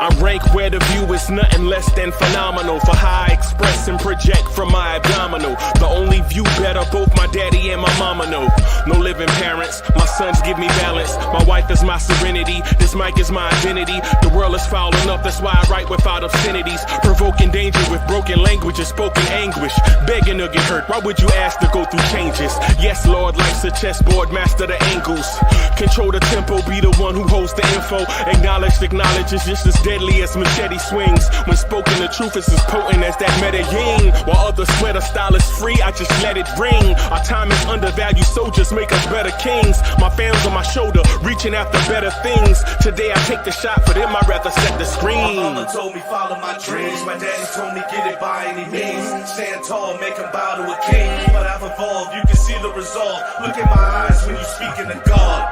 I rank where the view is nothing less than phenomenal. For how I express and project from my abdominal. The only view better, both my daddy and my mama know. No living parents, my sons give me balance. My wife is my serenity, this mic is my identity. The world is foul enough, that's why I write without obscenities. Provoking danger with broken language and spoken anguish. Begging to get hurt, why would you ask to go through changes? Yes, Lord, life's a chessboard, master the angles. Control the tempo, be the one who holds the info. Acknowledge is just as deadly as machete swings. When spoken, the truth is as potent as that Medellin. While others swear the style is free, I just let it ring. Our time is undervalued, soldiers make us better kings. My fam's on my shoulder, reaching after better things. Today I take the shot, for them I'd rather set the screen. My mama told me follow my dreams. My daddy told me get it by any means. Stand tall, make him bow to a king. But I've evolved, you can see the resolve. Look in my eyes when you speaking to God.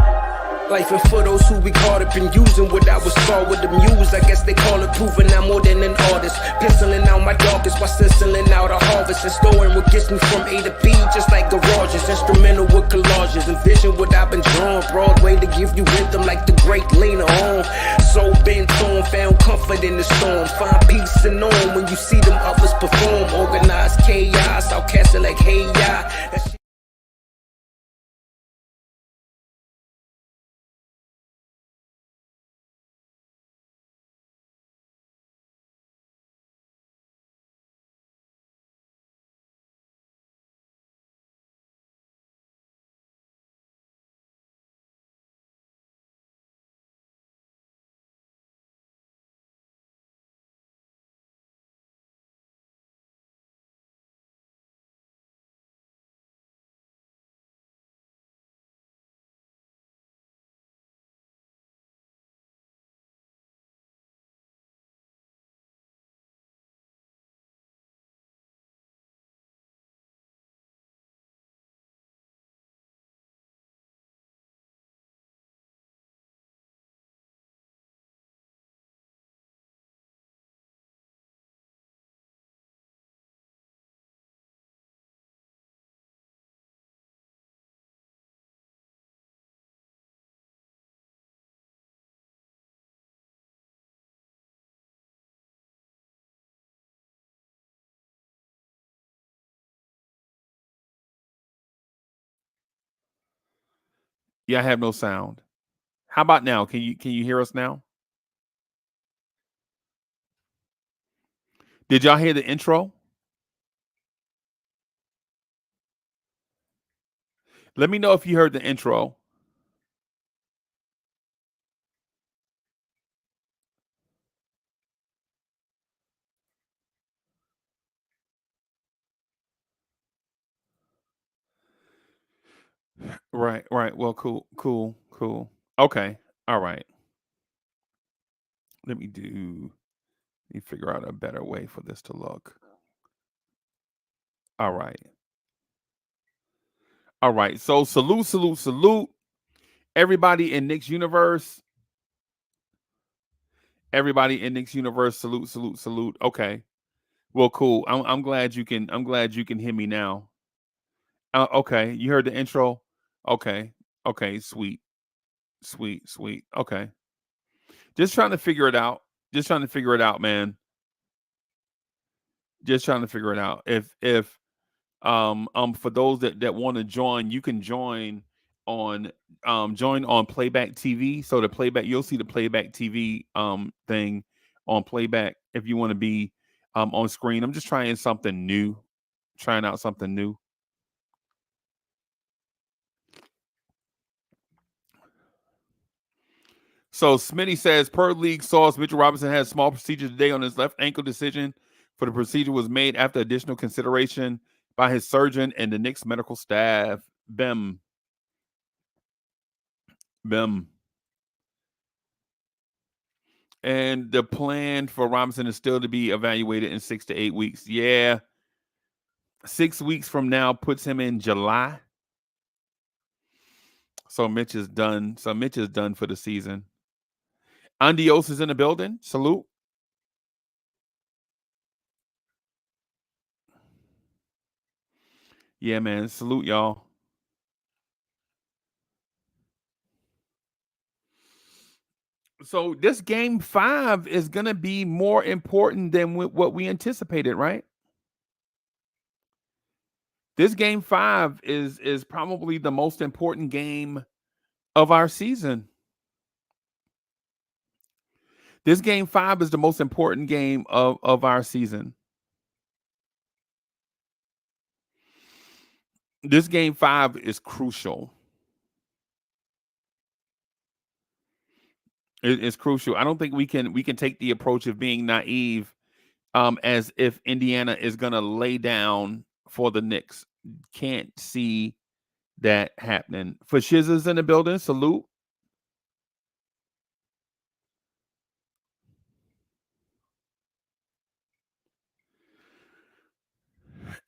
Life and for those who we caught up in using what I was taught with the muse. I guess they call it proving I'm more than an artist. Penciling out my darkest while sizzling out a harvest. And storing what gets me from A to B, just like garages. Instrumental with collages. Envision what I've been drawing. Broadway to give you rhythm like the great Lena on. So bent on, found comfort in the storm. Find peace and on when you see them others perform. Organized chaos, I'll cast it like hey ya. Yeah, I have no sound. How about now? Can you hear us now? Did y'all hear the intro? Let me know if you heard the intro. Right, right. Well, cool. Okay. All right. Let me figure out a better way for this to look. All right. All right. So salute. Everybody in Knicks universe. Everybody in Knicks universe, salute. Okay. Well, cool. I'm glad you can hear me now. Okay. You heard the intro? Okay. Okay, sweet. Okay. Just trying to figure it out. Man. Just trying to figure it out. If for those that want to join, you can join on playback TV. So the playback, you'll see the playback TV thing on playback if you want to be on screen. I'm just trying something new. Trying out something new. So Smitty says, per league source, Mitchell Robinson had a small procedure today on his left ankle. Decision for the procedure was made after additional consideration by his surgeon and the Knicks medical staff. Bim. And the plan for Robinson is still to be evaluated in 6 to 8 weeks. Yeah. 6 weeks from now puts him in July. So Mitch is done. For the season. Andios is in the building. Salute. Yeah, man. Salute, y'all. So this game 5 is gonna be more important than what we anticipated, right? This game 5 is probably the most important game of our season. This game 5 is the most important game of our season. This game 5 is crucial. It's crucial. I don't think we can take the approach of being naive, as if Indiana is gonna lay down for the Knicks. Can't see that happening. For Shizzers in the building, salute.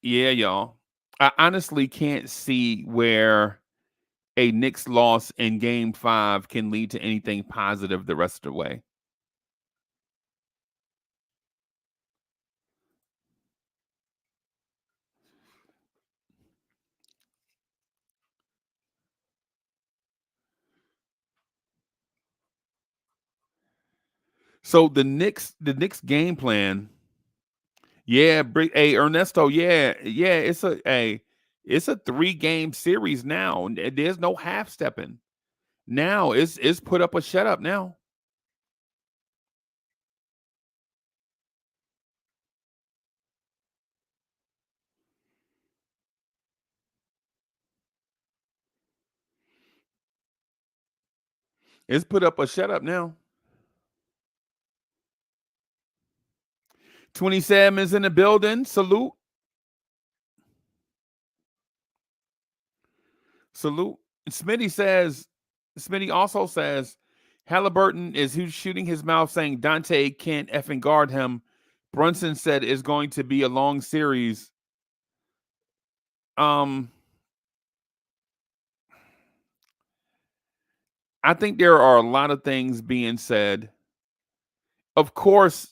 Yeah, y'all. I honestly can't see where a Knicks loss in game 5 can lead to anything positive the rest of the way. So the Knicks game plan, yeah, hey Ernesto, yeah, yeah, it's a 3-game series now. There's no half stepping. Now it's put up or shut up now. It's put up or shut up now. 27 is in the building. Salute. Salute. Smitty also says, Halliburton is who's shooting his mouth saying Dante can't effing guard him. Brunson said it's going to be a long series. Um, I think there are a lot of things being said. Of course,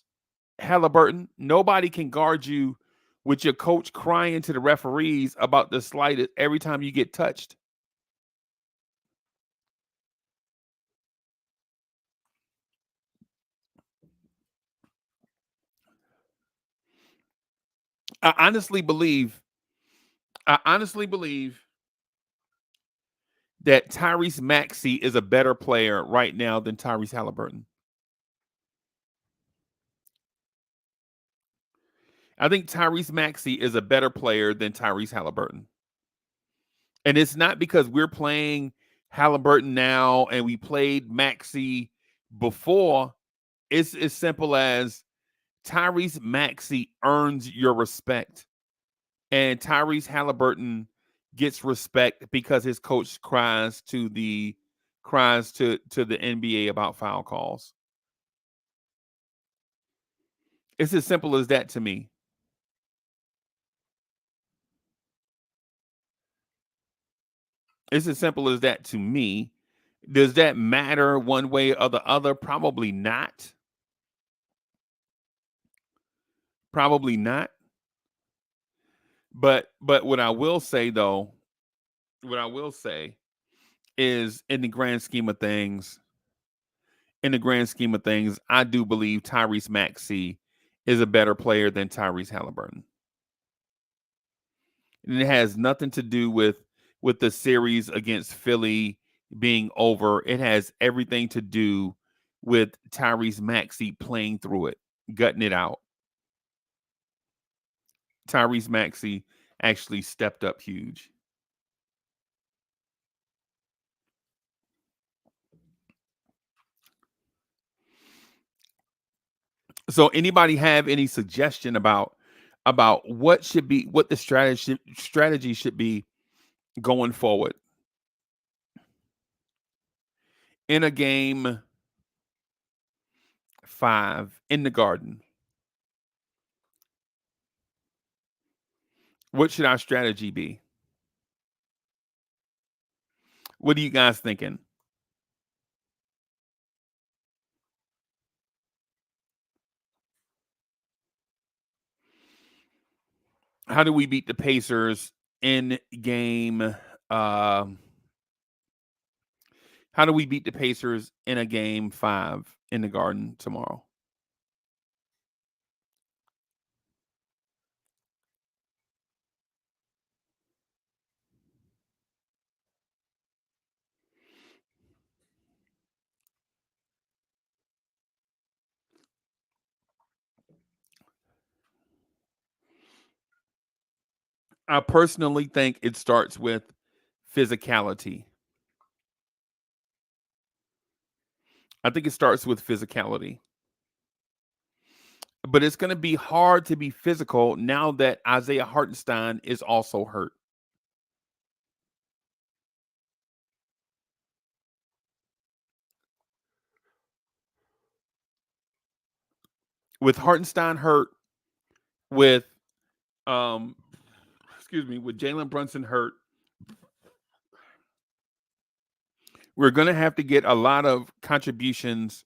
Halliburton, nobody can guard you with your coach crying to the referees about the slightest every time you get touched. I honestly believe, I honestly believe that Tyrese Maxey is a better player right now than Tyrese Halliburton. I think Tyrese Maxey is a better player than Tyrese Halliburton. And it's not because we're playing Halliburton now and we played Maxey before. It's as simple as Tyrese Maxey earns your respect. And Tyrese Halliburton gets respect because his coach cries to the NBA about foul calls. It's as simple as that to me. It's as simple as that to me. Does that matter one way or the other? Probably not. Probably not. But what I will say though, what I will say is in the grand scheme of things, I do believe Tyrese Maxey is a better player than Tyrese Halliburton. And it has nothing to do with the series against Philly being over. It has everything to do with Tyrese Maxey playing through it, gutting it out. Tyrese Maxey actually stepped up huge. So anybody have any suggestion about what the strategy should be going forward in a game 5 in the Garden? What should our strategy be? What are you guys thinking? How do we beat the Pacers in game How do we beat the Pacers in a game 5 in the Garden tomorrow? I personally think it starts with physicality. I think it starts with physicality. But it's going to be hard to be physical now that Isaiah Hartenstein is also hurt. With Hartenstein hurt, with um with Jalen Brunson hurt, we're going to have to get a lot of contributions.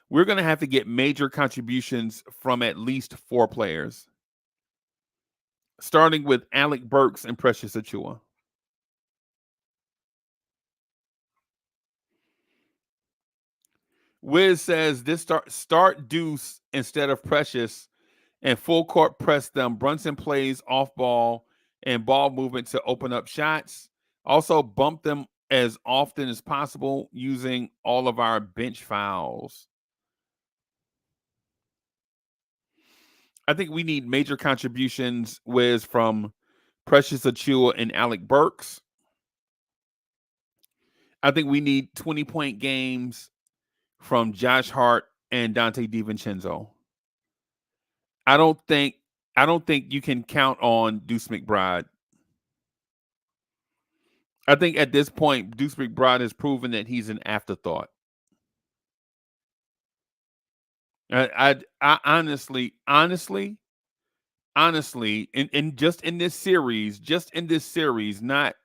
We're going to have to get major contributions from at least 4 players, starting with Alec Burks and Precious Achua. Wiz says this start Deuce instead of Precious and full court press them. Brunson plays off ball and ball movement to open up shots. Also bump them as often as possible using all of our bench fouls. I think we need major contributions, Wiz, from Precious Achua and Alec Burks. I think we need 20-point games from Josh Hart and Dante DiVincenzo. I don't think you can count on Deuce McBride. I think at this point, Deuce McBride has proven that he's an afterthought. I honestly, in just in this series, not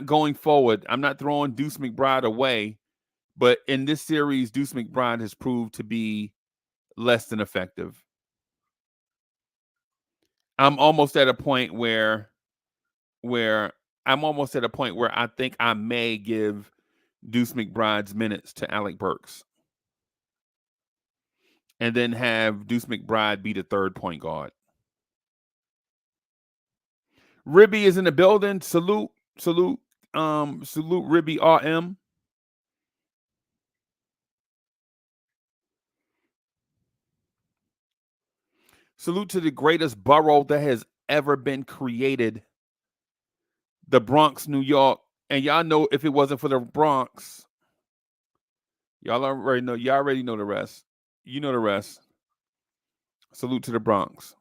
going forward. I'm not throwing Deuce McBride away, but in this series, Deuce McBride has proved to be less than effective. I'm almost at a point where I think I may give Deuce McBride's minutes to Alec Burks, and then have Deuce McBride be the third point guard. Ribby is in the building. Salute, Ribby RM. Salute to the greatest borough that has ever been created, the Bronx, New York. And y'all know if it wasn't for the Bronx, y'all already know the rest. You know the rest. Salute to the Bronx.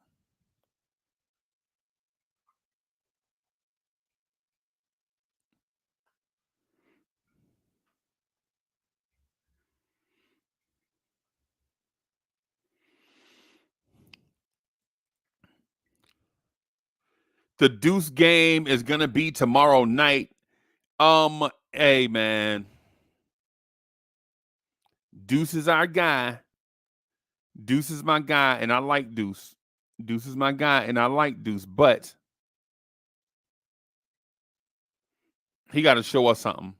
The Deuce game is gonna be tomorrow night. Hey man, Deuce is our guy. Deuce is my guy, and I like Deuce. Deuce is my guy, and I like Deuce, but he got to show us something.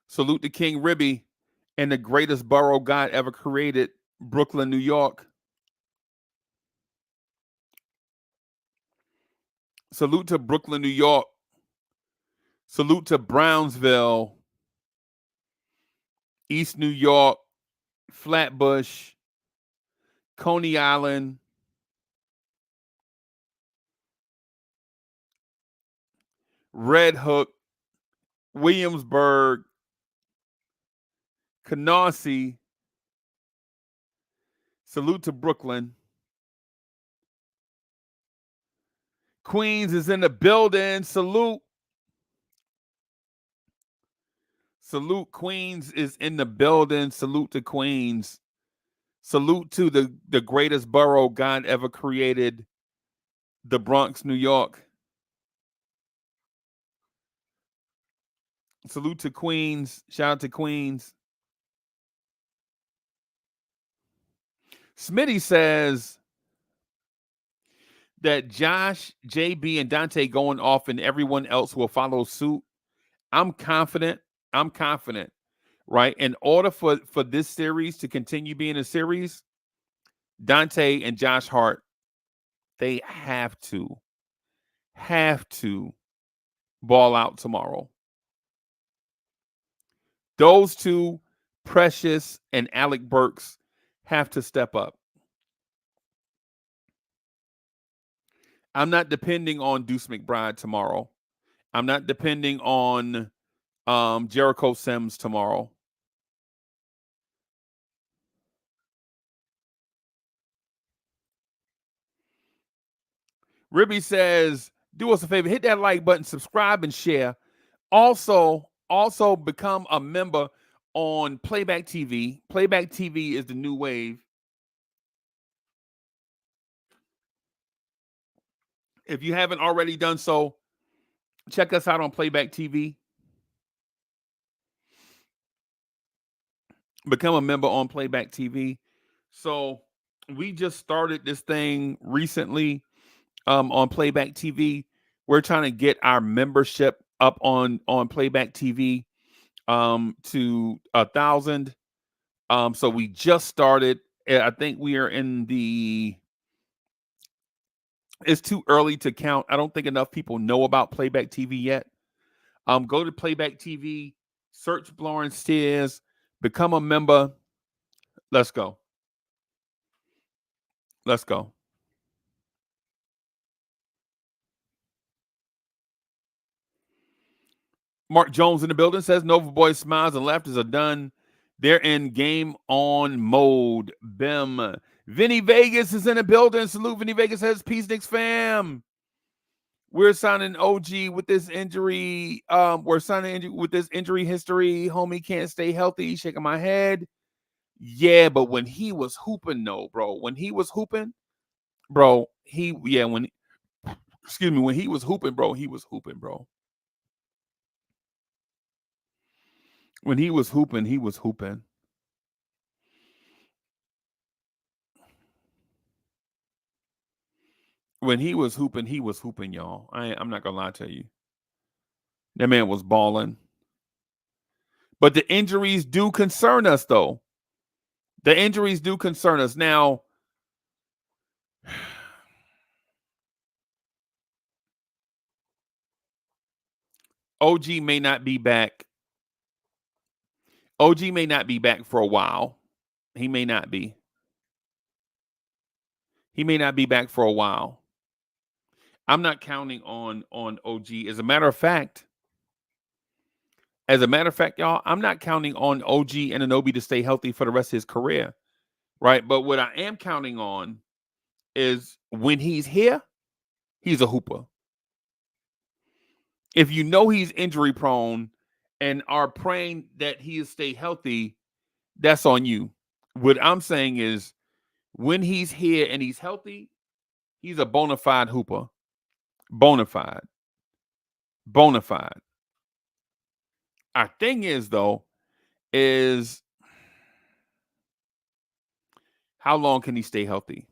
Salute to King Ribby and the greatest borough God ever created, Brooklyn, New York. Salute to Brooklyn, New York. Salute to Brownsville, East New York, Flatbush, Coney Island, Red Hook, Williamsburg, Canarsie. Salute to Brooklyn. Queens is in the building. Salute. Salute. Queens is in the building. Salute to Queens. Salute to the greatest borough God ever created, the Bronx, New York. Salute to Queens. Shout out to Queens. Smitty says that Josh, JB, and Dante going off and everyone else will follow suit. I'm confident. I'm confident, right? In order for this series to continue being a series, Dante and Josh Hart, they have to ball out tomorrow. Those two, Precious and Alec Burks, have to step up. I'm not depending on Deuce McBride tomorrow. I'm not depending on Jericho Sims tomorrow. Ribby says, do us a favor, hit that like button, subscribe, and share. Also become a member on Playback TV. Playback TV is the new wave. If you haven't already done so, check us out on Playback TV. Become a member on Playback TV. So we just started this thing recently on Playback TV. We're trying to get our membership up on Playback TV to 1,000. So we just started. I think we are in the. It's too early to count. I don't think enough people know about Playback TV yet. Go to Playback TV, search Florence Steers, become a member. Let's go. Let's go. Mark Jones in the building says Nova Boy smiles and laughters are done. They're in game on mode. Bim. Vinny Vegas is in the building. Salute. Vinny Vegas says, peace, Knicks fam. We're signing OG with this injury. We're signing with this injury history. Homie can't stay healthy. Shaking my head. Yeah, but when he was hooping, no, bro. When he was hooping, bro, when he was hooping, bro, he was hooping, bro. When he was hooping, he was hooping. When he was hooping, y'all. I'm not gonna lie to you. That man was balling. But the injuries do concern us, though. The injuries do concern us. Now, OG may not be back. OG may not be back for a while. He may not be. He may not be back for a while. I'm not counting on OG. As a matter of fact, y'all, I'm not counting on OG Anunoby to stay healthy for the rest of his career, right? But what I am counting on is when he's here, he's a hooper. If you know he's injury prone and are praying that he'll stay healthy, that's on you. What I'm saying is when he's here and he's healthy, he's a bona fide hooper. Bona fide. Bona fide. Our thing is, though, is how long can he stay healthy?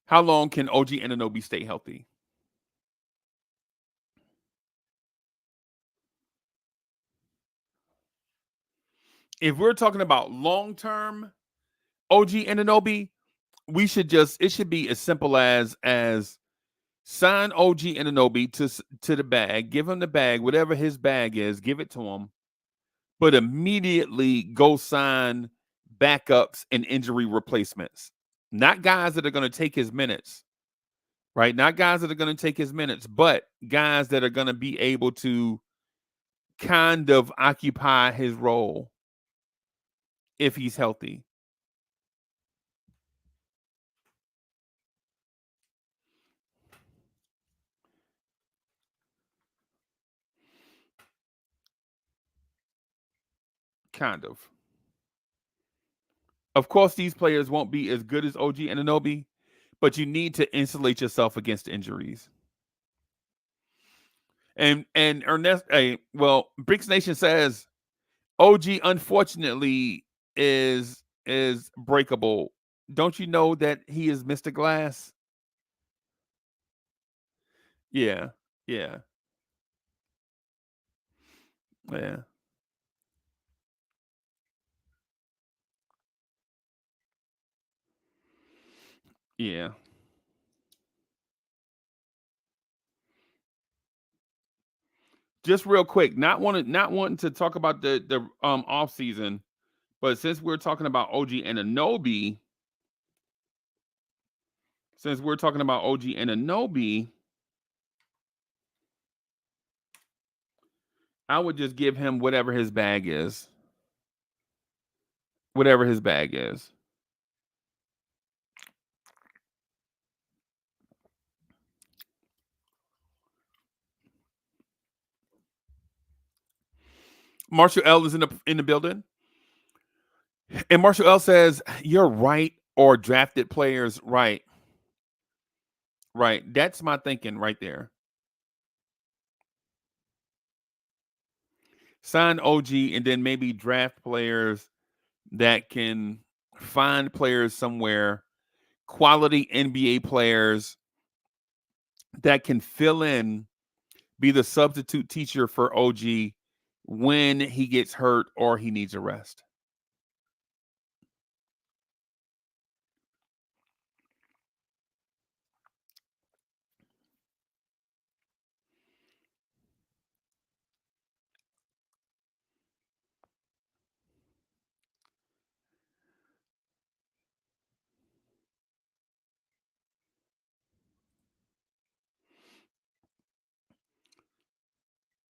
How long can OG Anunoby stay healthy? If we're talking about long-term OG Anunoby, it should be as simple as sign OG Anunoby to the bag, give him the bag, whatever his bag is, give it to him, but immediately go sign backups and injury replacements. Not guys that are going to take his minutes, right? Not guys that are going to take his minutes, but guys that are going to be able to kind of occupy his role if he's healthy. Kind of. Of course, these players won't be as good as OG Anunoby, but you need to insulate yourself against injuries. And Ernest, hey, well, Bricks Nation says OG unfortunately is breakable. Don't you know that he is Mr. Glass? Yeah, yeah, yeah, yeah. Just real quick, not wanting to talk about the off season, but since we're talking about OG and Anobi, since we're talking about OG and Anobi, I would just give him whatever his bag is. Whatever his bag is. Marshall L is in the building. And Marshall L says, "You're right, or drafted players, right, right." That's my thinking right there. Sign OG and then maybe draft players that can find players somewhere, quality NBA players that can fill in, be the substitute teacher for OG when he gets hurt or he needs a rest.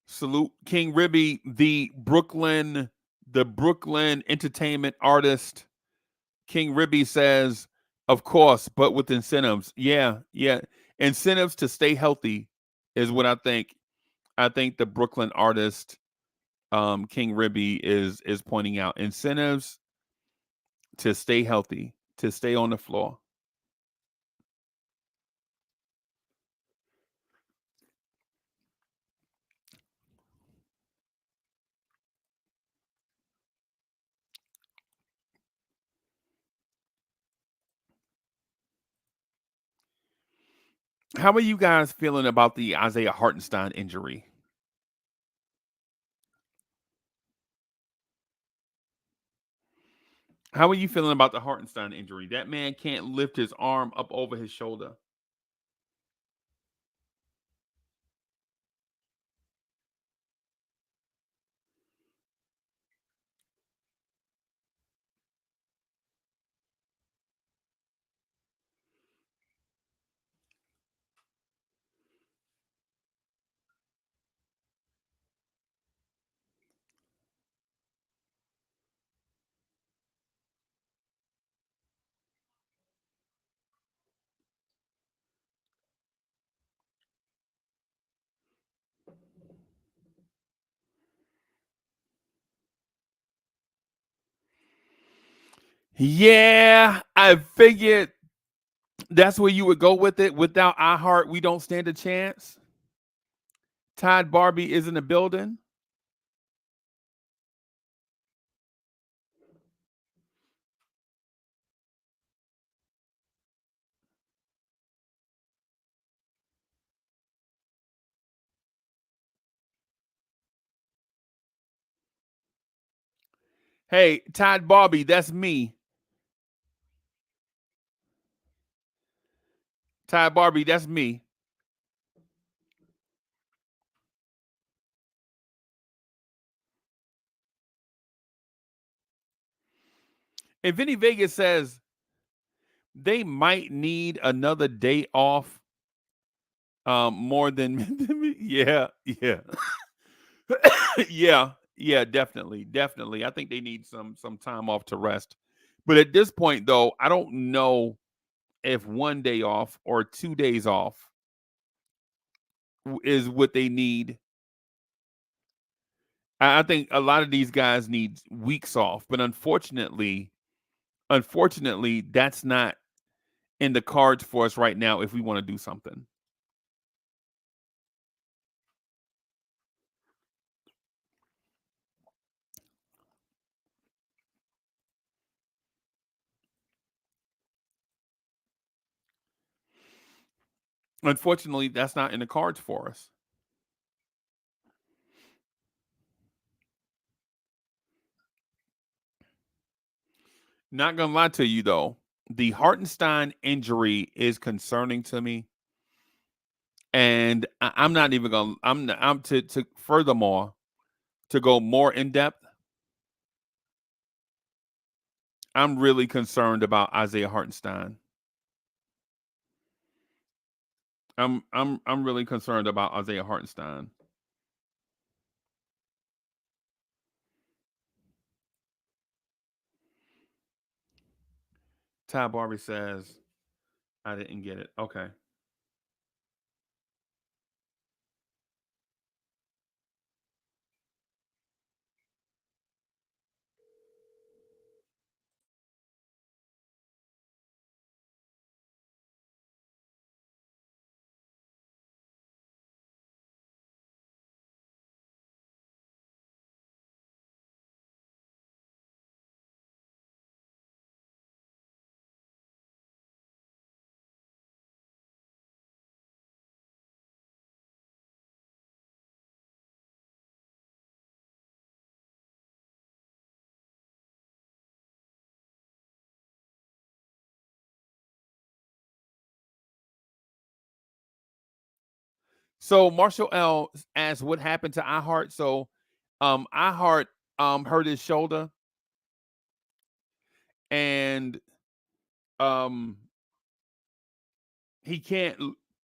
Salute King Ribby, the Brooklyn entertainment artist. King Ribby says, of course, but with incentives. Yeah, yeah. Incentives to stay healthy is what I think. I think the Brooklyn artist, King Ribby, is pointing out incentives to stay healthy, to stay on the floor. How are you guys feeling about the Isaiah Hartenstein injury? How are you feeling about the Hartenstein injury? That man can't lift his arm up over his shoulder. Yeah, I figured that's where you would go with it. Without iHeart, we don't stand a chance. Todd Barbie is in the building. Hey, Todd Barbie, that's me. Todd Barbie, that's me. And Vinny Vegas says they might need another day off. More than yeah, yeah, yeah, yeah, definitely, definitely. I think they need some time off to rest. But at this point, though, I don't know if 1 day off or 2 days off is what they need. I think a lot of these guys need weeks off, but unfortunately, that's not in the cards for us right now if we want to do something. Unfortunately, that's not in the cards for us. Not gonna lie to you though, the Hartenstein injury is concerning to me, and I'm not even gonna. I'm to furthermore to go more in depth. I'm really concerned about Isaiah Hartenstein. I'm really concerned about Isaiah Hartenstein. Ty Barbie says I didn't get it. Okay. So Marshall L asked what happened to iHeart. So iHeart hurt his shoulder and um he can't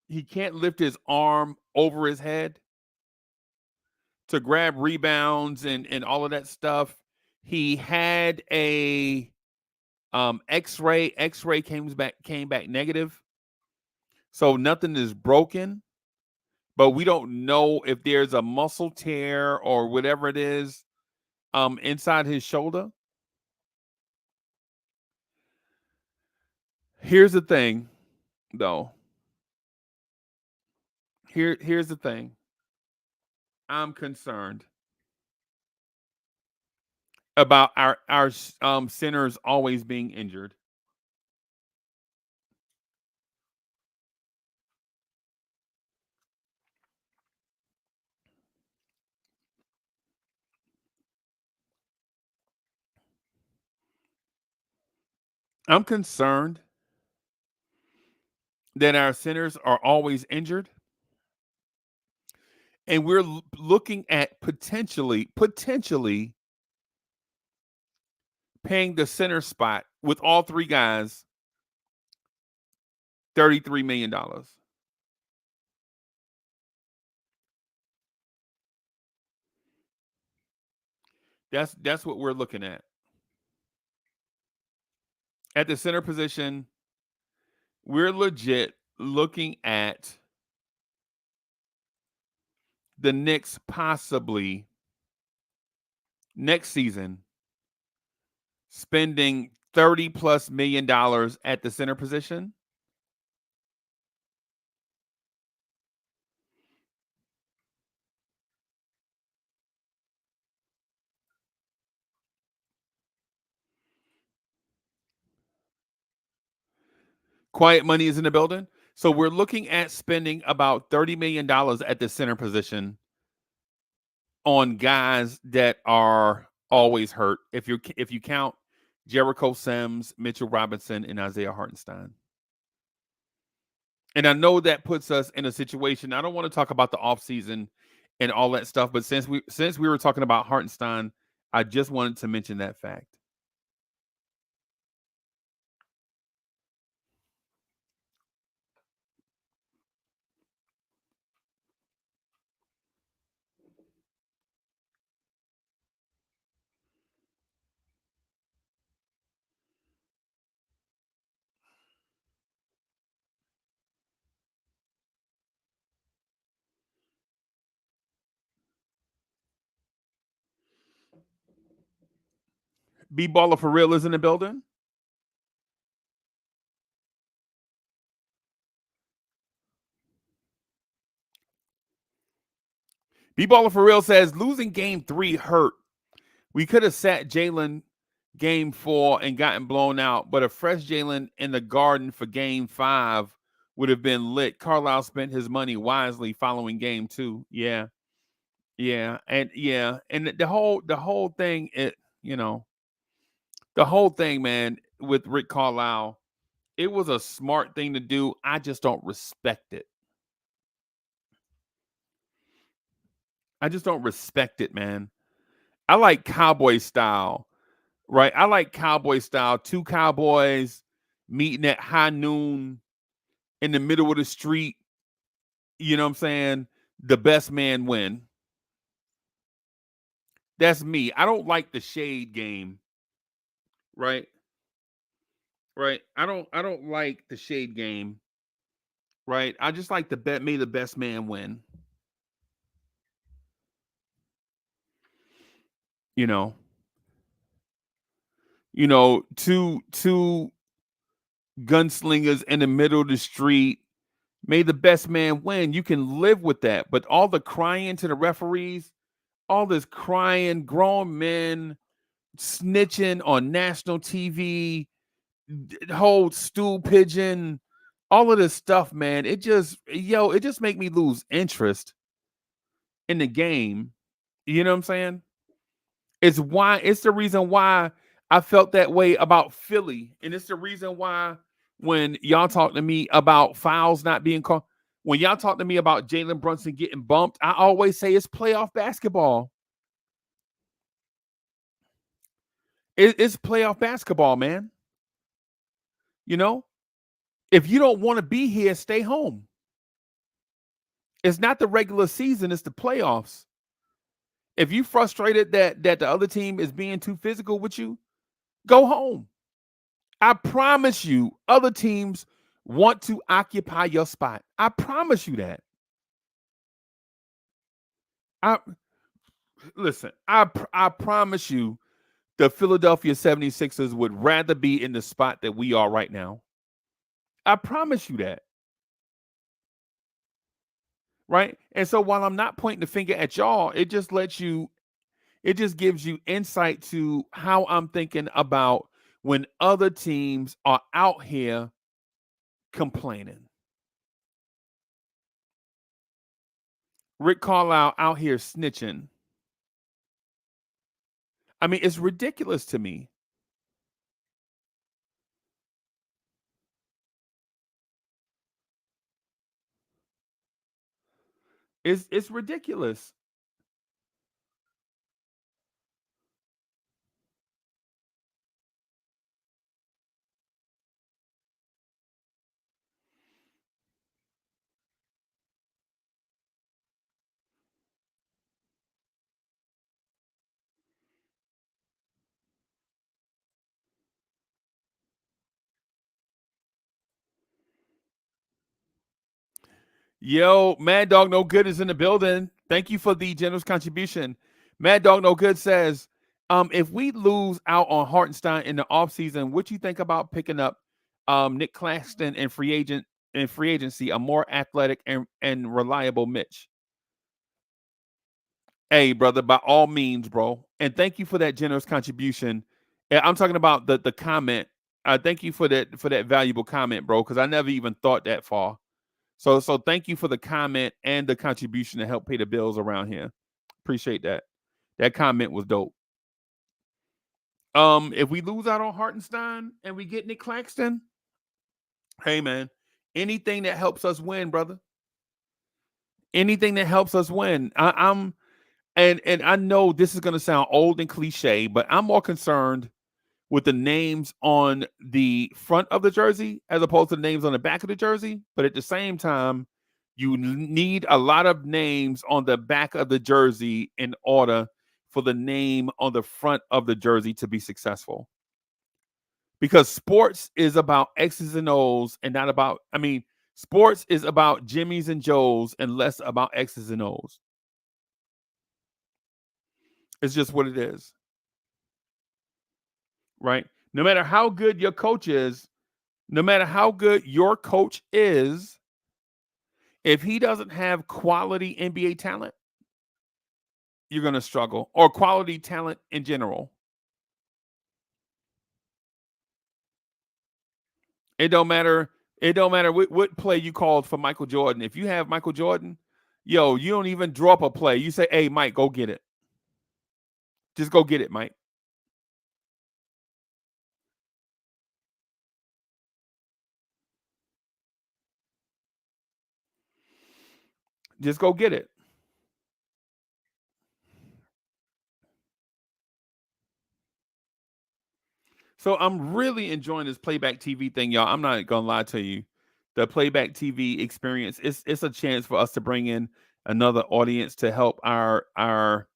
he can't lift his arm over his head to grab rebounds and all of that stuff. He had a x-ray. X-ray came back negative. So nothing is broken, but we don't know if there's a muscle tear or whatever it is inside his shoulder. Here's the thing, though. Here's the thing. I'm concerned about our centers always being injured. I'm concerned that our centers are always injured, and we're looking at potentially paying the center spot with all three guys $33 million. That's what we're looking at. At the center position, we're legit looking at the Knicks possibly next season spending $30+ million at the center position. Quiet money is in the building. So we're looking at spending about $30 million at the center position on guys that are always hurt. If you count Jericho Sims, Mitchell Robinson, and Isaiah Hartenstein. And I know that puts us in a situation. I don't want to talk about the offseason and all that stuff, but since we were talking about Hartenstein, I just wanted to mention that fact. B Baller for real is in the building. B Baller for real says losing game 3 hurt. We could have sat Jalen game 4 and gotten blown out, but a fresh Jalen in the Garden for game 5 would have been lit. Carlisle spent his money wisely following game 2. Yeah. Yeah. And the whole thing, you know, the whole thing, man, with Rick Carlisle, it was a smart thing to do. I just don't respect it. I just don't respect it, man. I like cowboy style, right? I like cowboy style. Two cowboys meeting at high noon in the middle of the street. You know what I'm saying? The best man win. That's me. I don't like the shade game, right? Right. I don't like the shade game, right? I just like the bet me the best man win. You know. Two gunslingers in the middle of the street. May the best man win. You can live with that. But all the crying to the referees, all this crying, grown men snitching on national TV, whole stool pigeon, all of this stuff, man. It just make me lose interest in the game. You know what I'm saying? It's the reason why I felt that way about Philly. And it's the reason why when y'all talk to me about fouls not being called, when y'all talk to me about Jalen Brunson getting bumped, I always say it's playoff basketball. It's playoff basketball, man. You know, if you don't want to be here, stay home. It's not the regular season, it's the playoffs. If you frustrated that the other team is being too physical with you, go home. I promise you, other teams want to occupy your spot. I promise you that. I listen, I promise you the Philadelphia 76ers would rather be in the spot that we are right now. I promise you that. Right? And so while I'm not pointing the finger at y'all, it just gives you insight to how I'm thinking about when other teams are out here complaining. Rick Carlisle out here snitching. I mean, it's ridiculous to me. It's ridiculous. Yo, Mad Dog No Good is in the building. Thank you for the generous contribution. Mad Dog No Good says, if we lose out on Hartenstein in the offseason, what you think about picking up Nick Claxton and free agency, a more athletic and reliable Mitch? Hey, brother, by all means, bro. And thank you for that generous contribution. I'm talking about the comment. Thank you for that valuable comment, bro, because I never even thought that far. So thank you for the comment and the contribution to help pay the bills around here. Appreciate that. That comment was dope. If we lose out on Hartenstein and we get Nick Claxton, hey man, anything that helps us win, brother. Anything that helps us win. I'm and I know this is gonna sound old and cliche, but I'm more concerned with the names on the front of the jersey as opposed to the names on the back of the jersey. But at the same time, you need a lot of names on the back of the jersey in order for the name on the front of the jersey to be successful. Because sports is about X's and O's and not about, sports is about Jimmys and Joes and less about X's and O's. It's just what it is. Right? No matter how good your coach is, no matter how good your coach is, if he doesn't have quality NBA talent, you're going to struggle, or quality talent in general. It don't matter It don't matter what play you called for Michael Jordan. If you have Michael Jordan, yo, you don't even drop a play. You say, "Hey, Mike, go get it. Just go get it, Mike." Just go get it. So I'm really enjoying this playback TV thing, y'all. I'm not gonna lie to you. The playback TV experience, it's a chance for us to bring in another audience to help our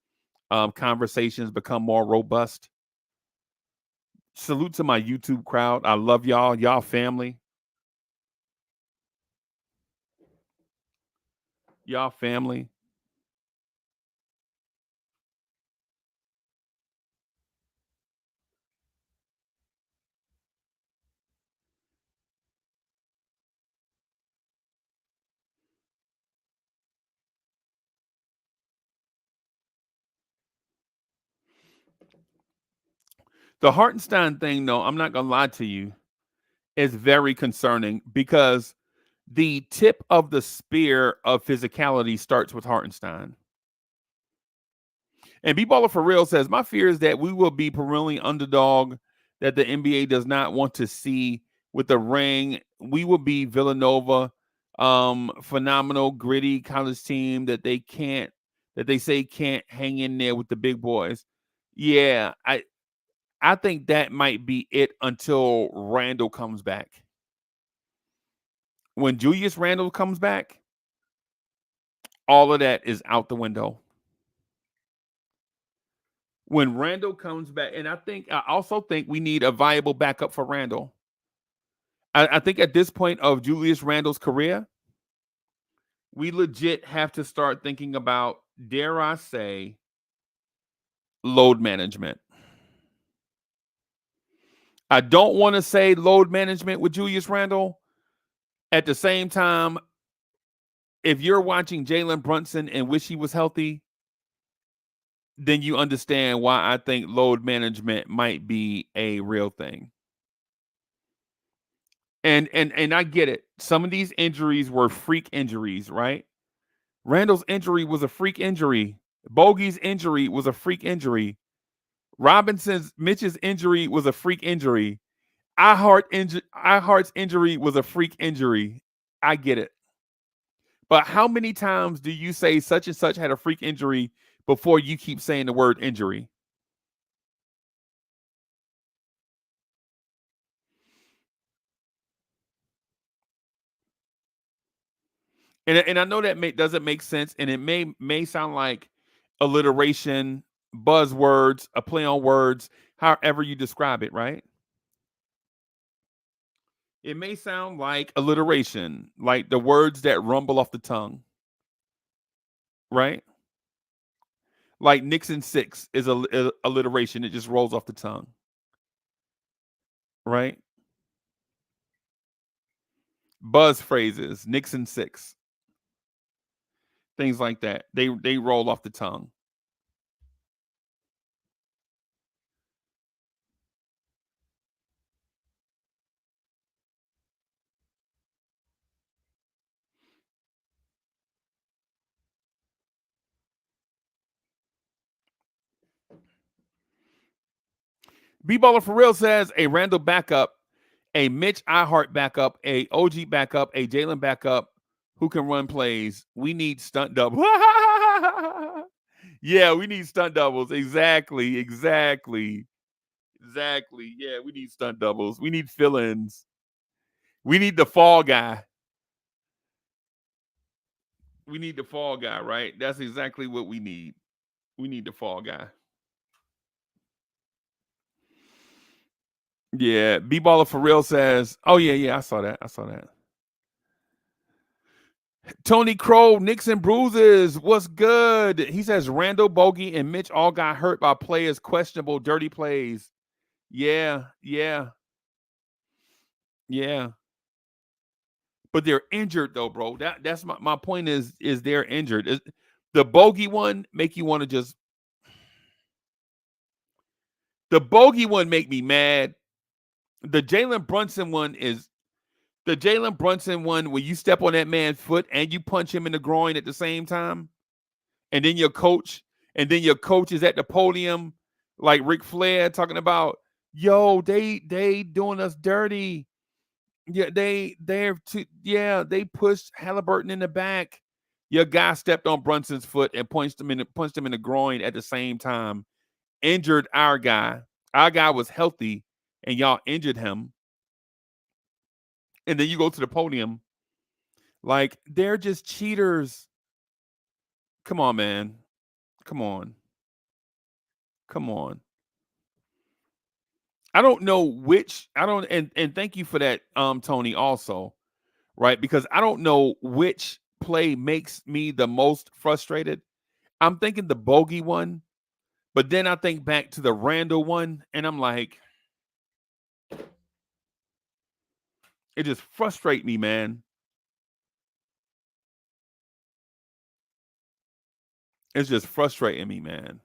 conversations become more robust. Salute to my YouTube crowd. I love y'all. Y'all family. Y'all family. The Hartenstein thing, though, I'm not gonna lie to you, is very concerning because the tip of the spear of physicality starts with Hartenstein. And B-Baller for Real says, my fear is that we will be perennially underdog that the NBA does not want to see with the ring. We will be Villanova, phenomenal, gritty college team that they say can't hang in there with the big boys. Yeah, I think that might be it until Randall comes back. When Julius Randall comes back, all of that is out the window. When Randall comes back, and I also think we need a viable backup for Randall. I think at this point of Julius Randall's career, we legit have to start thinking about, dare I say, load management. I don't want to say load management with Julius Randall. At the same time, if you're watching Jalen Brunson and wish he was healthy, then you understand why I think load management might be a real thing. And I get it. Some of these injuries were freak injuries, right? Randall's injury was a freak injury. Bogey's injury was a freak injury. Mitch's injury was a freak injury. iHeart's injury was a freak injury. I get it. But how many times do you say such and such had a freak injury before you keep saying the word injury? And I know that doesn't make sense, and it may sound like alliteration, buzzwords, a play on words, however you describe it, right? It may sound like alliteration, like the words that rumble off the tongue, right? Like Nixon six is a alliteration; it just rolls off the tongue, right? Buzz phrases, Nixon six, things like that. They roll off the tongue. B-Baller for Real says a Randall backup, a Mitch iHeart backup, a OG backup, a Jalen backup who can run plays. We need stunt doubles. Yeah, we need stunt doubles. Exactly. Yeah, we need stunt doubles. We need fill-ins. We need the fall guy. We need the fall guy, right? That's exactly what we need. We need the fall guy. Yeah, B-Baller for Real says, oh, yeah, I saw that. Tony Crow, Knicks and Bruises, what's good? He says Randall, Bogey, and Mitch all got hurt by players' questionable dirty plays. Yeah. But they're injured though, bro. That's my point is they're injured. The Bogey one make you want to just the Bogey one make me mad. The Jalen Brunson one is The Jalen Brunson one where you step on that man's foot and you punch him in the groin at the same time, and then your coach is at the podium like Ric Flair talking about, yo, they doing us dirty. Yeah, they pushed Halliburton in the back. Your guy stepped on Brunson's foot and punched him in the groin at the same time. Injured our guy. Our guy was healthy, and y'all injured him. And then you go to the podium. Like, they're just cheaters. Come on, man. Come on. Come on. I don't know which I don't and thank you for that, Tony, also, right? Because I don't know which play makes me the most frustrated. I'm thinking the bogey one, but then I think back to the Randall one, and I'm like, it just frustrates me, man. It's just frustrating me, man.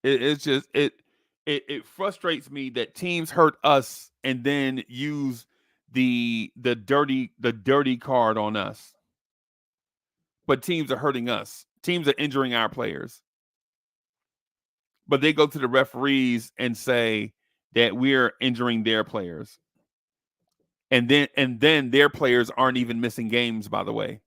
It's just it frustrates me that teams hurt us and then use the dirty card on us. But teams are hurting us. Teams are injuring our players. But they go to the referees and say that we're injuring their players. And then their players aren't even missing games, by the way.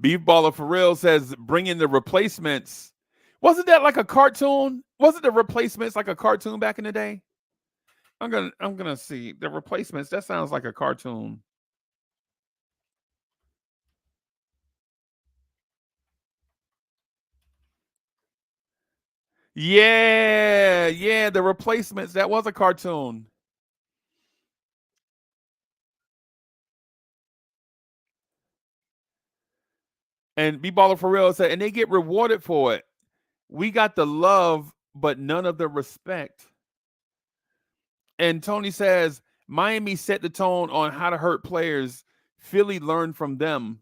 Beef Baller for real says bring in the replacements. Wasn't that like a cartoon? Wasn't the replacements like a cartoon back in the day? I'm gonna see the replacements. That sounds like a cartoon. Yeah, the replacements. That was a cartoon. And B Baller for real said, and they get rewarded for it. We got the love, but none of the respect. And Tony says, Miami set the tone on how to hurt players. Philly learned from them.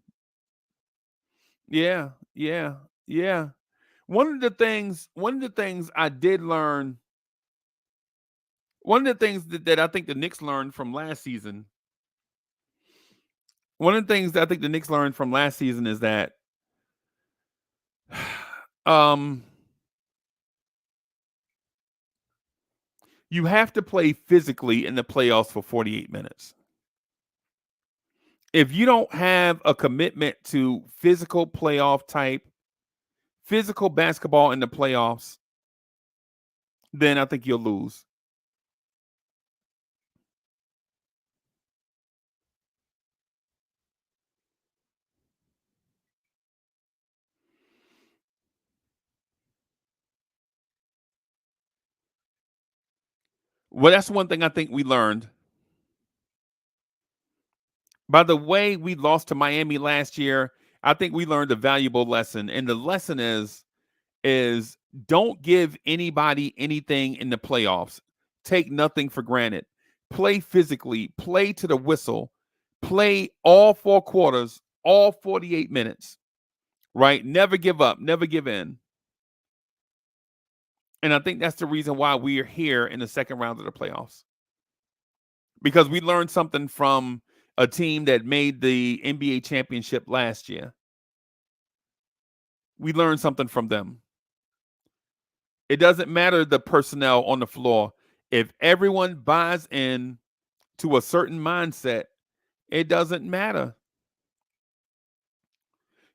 Yeah. One of the things I did learn, one of the things that I think the Knicks learned from last season, is that you have to play physically in the playoffs for 48 minutes. If you don't have a commitment to physical basketball in the playoffs, then I think you'll lose. Well, that's one thing I think we learned. By the way we lost to Miami last year, I think we learned a valuable lesson. And the lesson is don't give anybody anything in the playoffs. Take nothing for granted. Play physically, play to the whistle, play all 4 quarters, all 48 minutes. Right? Never give up, never give in. And I think that's the reason why we're here in the second round of the playoffs. Because we learned something from a team that made the NBA championship last year. We learned something from them. It doesn't matter the personnel on the floor. If everyone buys in to a certain mindset, it doesn't matter.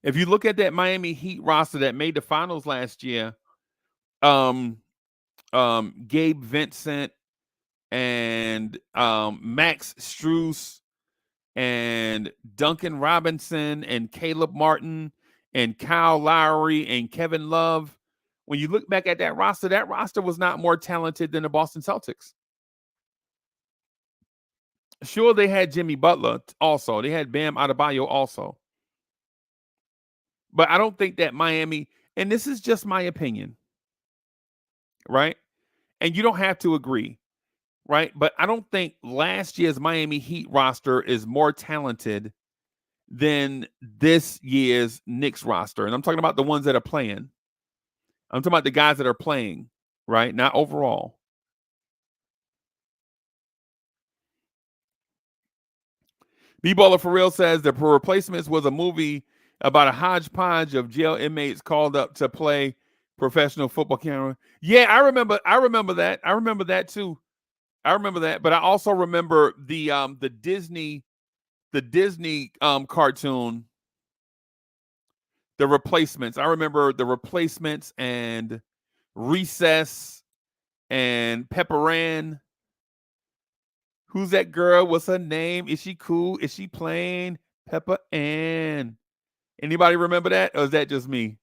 If you look at that Miami Heat roster that made the finals last year, Gabe Vincent and Max Strus and Duncan Robinson and Caleb Martin and Kyle Lowry and Kevin Love. When you look back at that roster was not more talented than the Boston Celtics. Sure, they had Jimmy Butler also. They had Bam Adebayo also. But I don't think that Miami, and this is just my opinion, right? And you don't have to agree. right? But I don't think last year's Miami Heat roster is more talented than this year's Knicks roster. And I'm talking about the ones that are playing. I'm talking about the guys that are playing, right? Not overall. B-Baller for Real says The Replacements was a movie about a hodgepodge of jail inmates called up to play professional football camera. Yeah, I remember that. I remember that too. I remember that, but I also remember the Disney cartoon, The Replacements. I remember The Replacements and Recess and Pepper Ann. Who's that girl? What's her name? Is she cool? Is she plain? Pepper Ann. Anybody remember that? Or is that just me?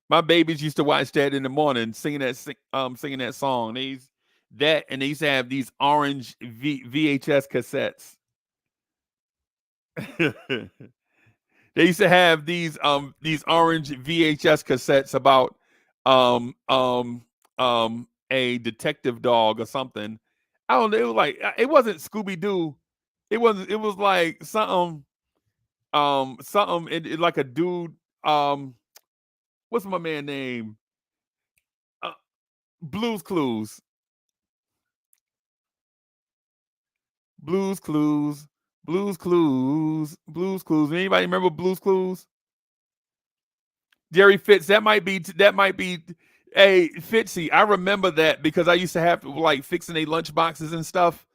My babies used to watch that in the morning, singing that song. They used to have these orange VHS cassettes. They used to have these orange VHS cassettes about a detective dog or something. I don't know. It was like it wasn't Scooby Doo. It was like something like a dude. What's my man name? Uh, Blues Clues. Blues Clues. Blues Clues. Blues Clues. Anybody remember Blues Clues? Jerry Fitz. That might be. Hey, Fitzy. I remember that because I used to have to like fixing their lunch boxes and stuff.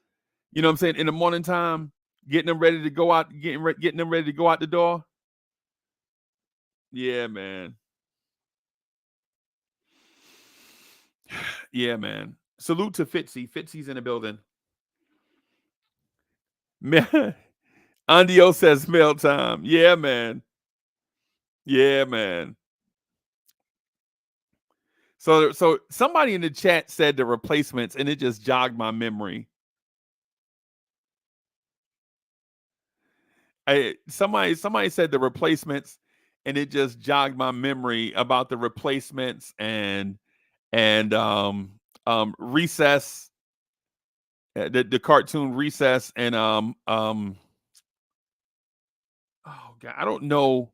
You know what I'm saying? In the morning time, getting them ready to go out, getting them ready to go out the door. Yeah, man. Yeah, man. Salute to Fitzy. Fitzy's in the building. Man, Andio says mail time. Yeah, man. Yeah, man. So somebody in the chat said The Replacements, and it just jogged my memory. Somebody said The Replacements, and it just jogged my memory about The Replacements and Recess, the cartoon Recess, and oh god, I don't know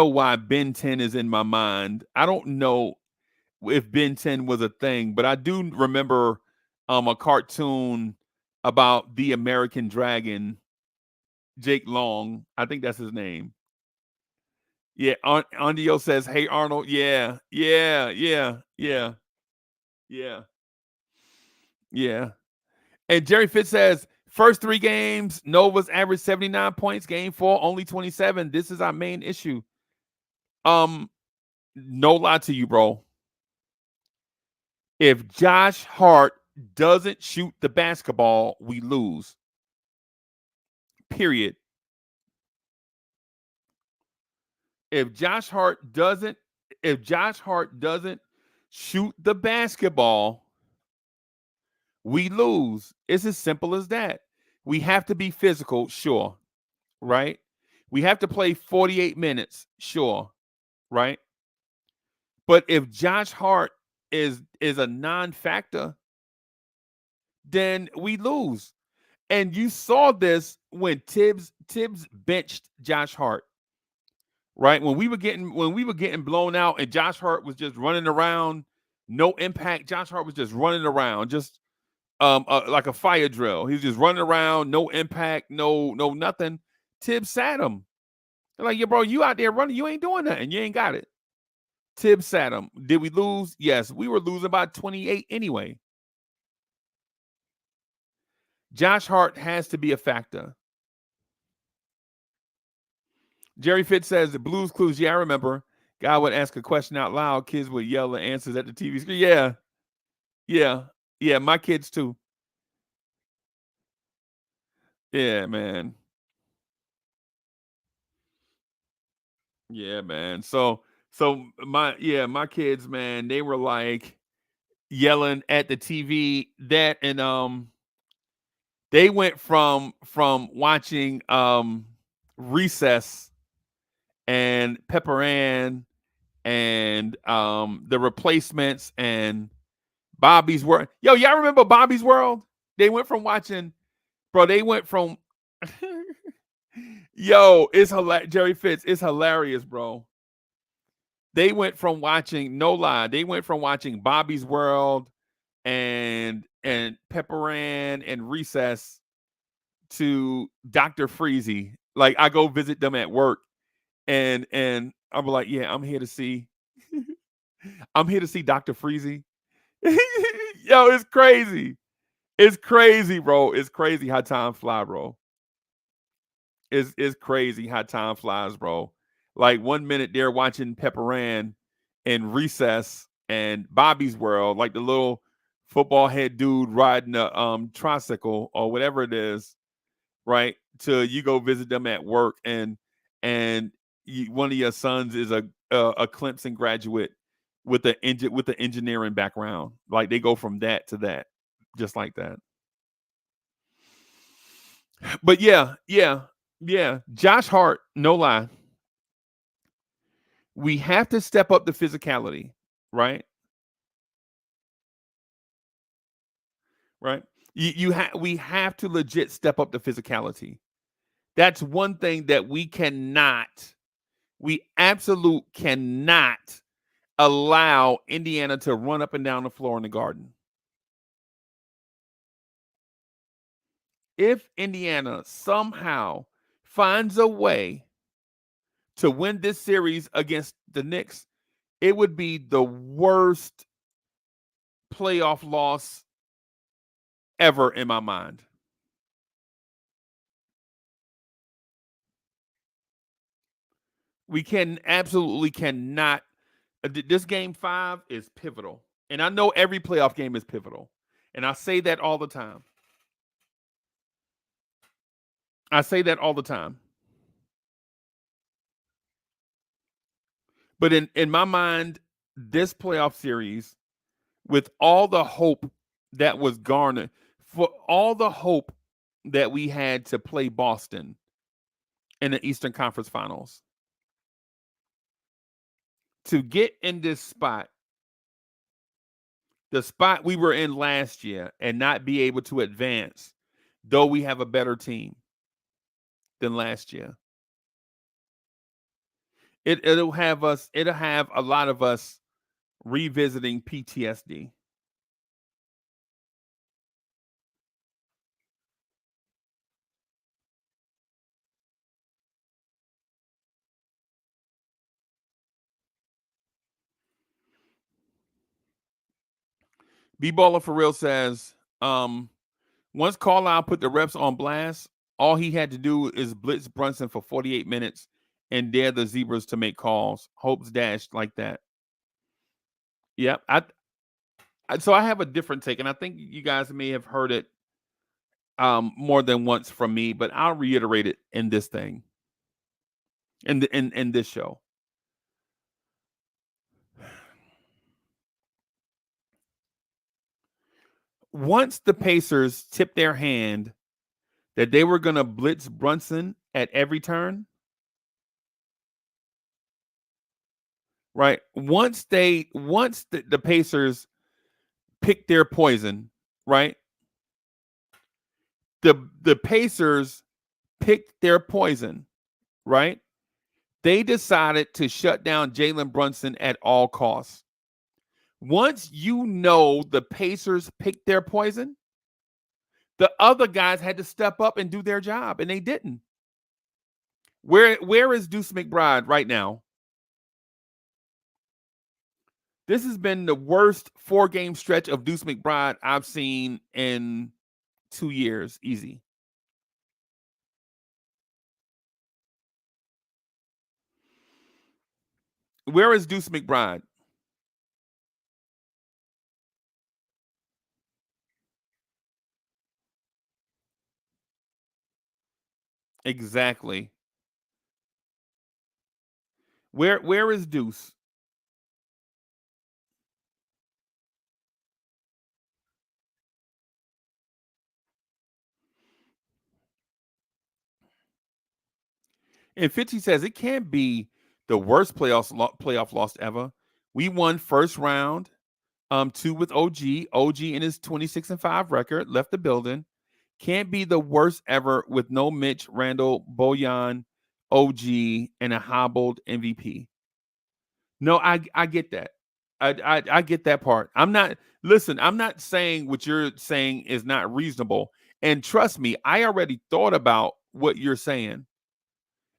why Ben 10 is in my mind. I don't know if Ben 10 was a thing, but I do remember a cartoon about the American Dragon, Jake Long. I think that's his name. Yeah, Andio says, "Hey Arnold." Yeah, yeah, yeah, yeah, yeah, yeah. And Jerry Fitz says, first 3 games, Nova's average 79 points. Game 4, only 27. This is our main issue. No lie to you, bro. If Josh Hart doesn't shoot the basketball, we lose. Period. If Josh Hart doesn't shoot the basketball, we lose. It's as simple as that. We have to be physical, sure, right? We have to play 48 minutes, sure, right? But if Josh Hart is a non-factor, then we lose. And you saw this when Tibbs benched Josh Hart, right? When we were getting blown out and Josh Hart was just running around, no impact. Josh Hart was just running around, just like a fire drill. He was just running around, no impact, no nothing. Tibbs sat him. They're like, yeah, bro, you out there running, you ain't doing nothing. You ain't got it. Tibbs sat him. Did we lose? Yes, we were losing by 28 anyway. Josh Hart has to be a factor. Jerry Fitz says the Blues Clues. Yeah, I remember. Guy would ask a question out loud. Kids would yell the answers at the TV screen. Yeah, yeah, yeah. My kids too. Yeah, man. Yeah, man. So my kids, man, they were like yelling at the TV that, and they went from watching Recess and Pepper Ann and The Replacements and Bobby's World. Yo, y'all remember Bobby's World? They went from watching, bro. They went from, yo, it's hilarious. Jerry Fitz, it's hilarious, bro. They went from watching, no lie, they went from watching Bobby's World and Pepper Ann and Recess to Dr. Freezy. Like I go visit them at work, and I'm like, yeah, I'm here to see Dr. Freezy. Yo, it's crazy. It's crazy, bro. It's crazy how time fly, bro. It's crazy how time flies, bro. Like 1 minute they're watching Pepper Ann and Recess and Bobby's World, like the little football head dude riding a tricycle or whatever it is, right? Till you go visit them at work and one of your sons is a Clemson graduate with the engineering background. Like they go from that to that, just like that. But yeah. Josh Hart, no lie. We have to step up the physicality, right? Right. We have to legit step up the physicality. That's one thing that we absolute cannot allow Indiana to run up and down the floor in the Garden. If Indiana somehow finds a way to win this series against the Knicks, it would be the worst playoff loss ever in my mind. We absolutely cannot. This game 5 is pivotal. And I know every playoff game is pivotal. And I say that all the time. But in my mind, this playoff series, with all the hope that was garnered, for all the hope that we had to play Boston in the Eastern Conference Finals, to get in this spot, the spot we were in last year, and not be able to advance, though we have a better team than last year. It'll have a lot of us revisiting PTSD. B-Baller for real says, once Carlisle put the refs on blast, all he had to do is blitz Brunson for 48 minutes and dare the Zebras to make calls. Hopes dashed like that. Yep. So I have a different take, and I think you guys may have heard it more than once from me, but I'll reiterate it in this thing. In this show. Once the Pacers tipped their hand that they were going to blitz Brunson at every turn, right? Once the Pacers picked their poison, right? The Pacers picked their poison, right? They decided to shut down Jalen Brunson at all costs. Once you know the Pacers picked their poison, the other guys had to step up and do their job, and they didn't. Where is Deuce McBride right now? This has been the worst 4-game stretch of Deuce McBride I've seen in 2 years, easy. Where is Deuce McBride? Exactly. Where is Deuce? And 50 says it can't be the worst playoff loss ever. We won first round Two with OG. OG in his 26-5 record left the building. Can't be the worst ever with no Mitch, Randall, Bojan, OG, and a hobbled MVP. No, I get that. I get that part. I'm not saying what you're saying is not reasonable. And trust me, I already thought about what you're saying.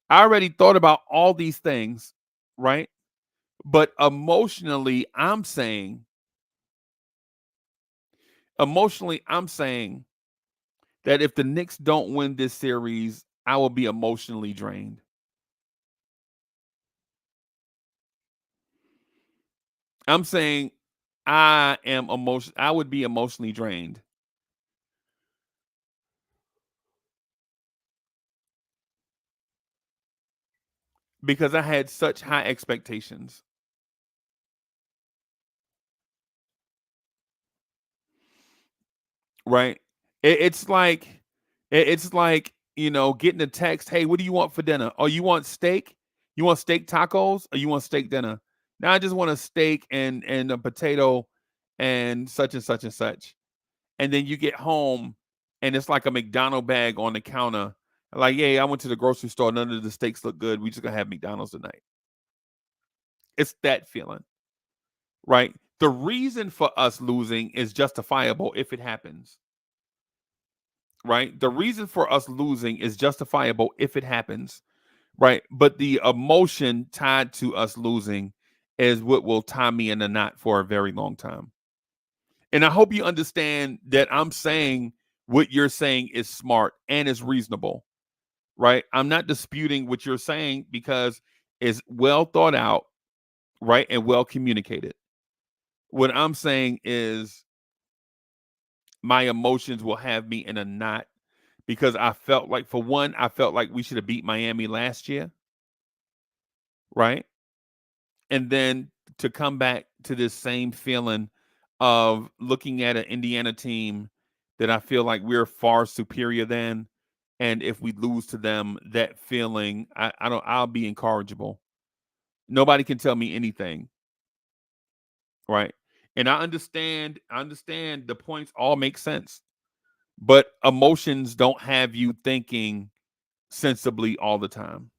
I already thought about all these things, right? But emotionally, I'm saying that if the Knicks don't win this series, I will be emotionally drained. I'm saying I would be emotionally drained because I had such high expectations, right? It's like it's like getting a text, "Hey, what do you want for dinner? Oh, you want steak? You want steak tacos or you want steak dinner?" Now I just want a steak and a potato and such and such and such. And then you get home and it's like a McDonald bag on the counter. Like, yeah, I went to the grocery store. None of the steaks look good. We just gonna have McDonald's tonight. It's that feeling, right? The reason for us losing is justifiable if it happens, right? The reason for us losing is justifiable if it happens, right? But the emotion tied to us losing is what will tie me in a knot for a very long time. And I hope you understand that I'm saying what you're saying is smart and is reasonable, right? I'm not disputing what you're saying because it's well thought out, right? And well communicated. What I'm saying is my emotions will have me in a knot because I felt like, for one, I felt like we should have beat Miami last year, right? And then to come back to this same feeling of looking at an Indiana team that I feel like we're far superior than, and if we lose to them, that feeling, I don't, I'll be incorrigible. Nobody can tell me anything, right? And I understand the points all make sense, but emotions don't have you thinking sensibly all the time.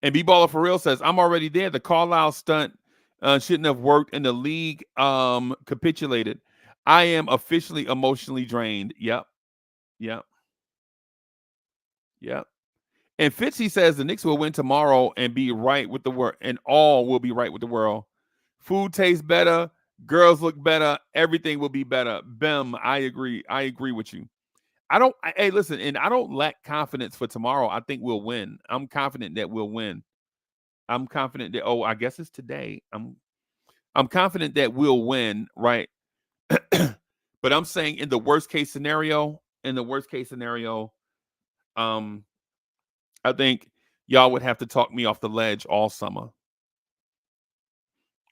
And B Baller for real says, I'm already there. The Carlisle stunt shouldn't have worked and the league capitulated. I am officially emotionally drained. Yep. Yep. Yep. And Fitzy says the Knicks will win tomorrow and be right with the world, and all will be right with the world. Food tastes better, girls look better, everything will be better. Bem, I agree. I agree with you. Hey, listen, and I don't lack confidence for tomorrow. I think we'll win. I'm confident that we'll win. I'm confident that, oh, I guess it's today. I'm confident that we'll win, right? But I'm saying in the worst case scenario, um, I think y'all would have to talk me off the ledge all summer.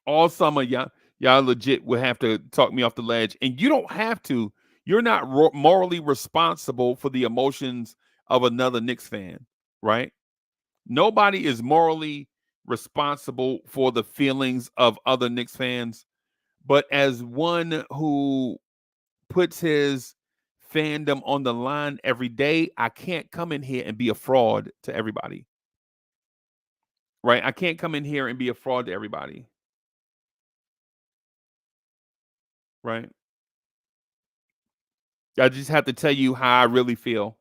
All summer, y'all legit would have to talk me off the ledge. And you don't have to. You're not morally responsible for the emotions of another Knicks fan, right? Nobody is morally responsible for the feelings of other Knicks fans. But as one who puts his fandom on the line every day, I can't come in here and be a fraud to everybody. Right? I can't come in here and be a fraud to everybody. Right? I just have to tell you how I really feel.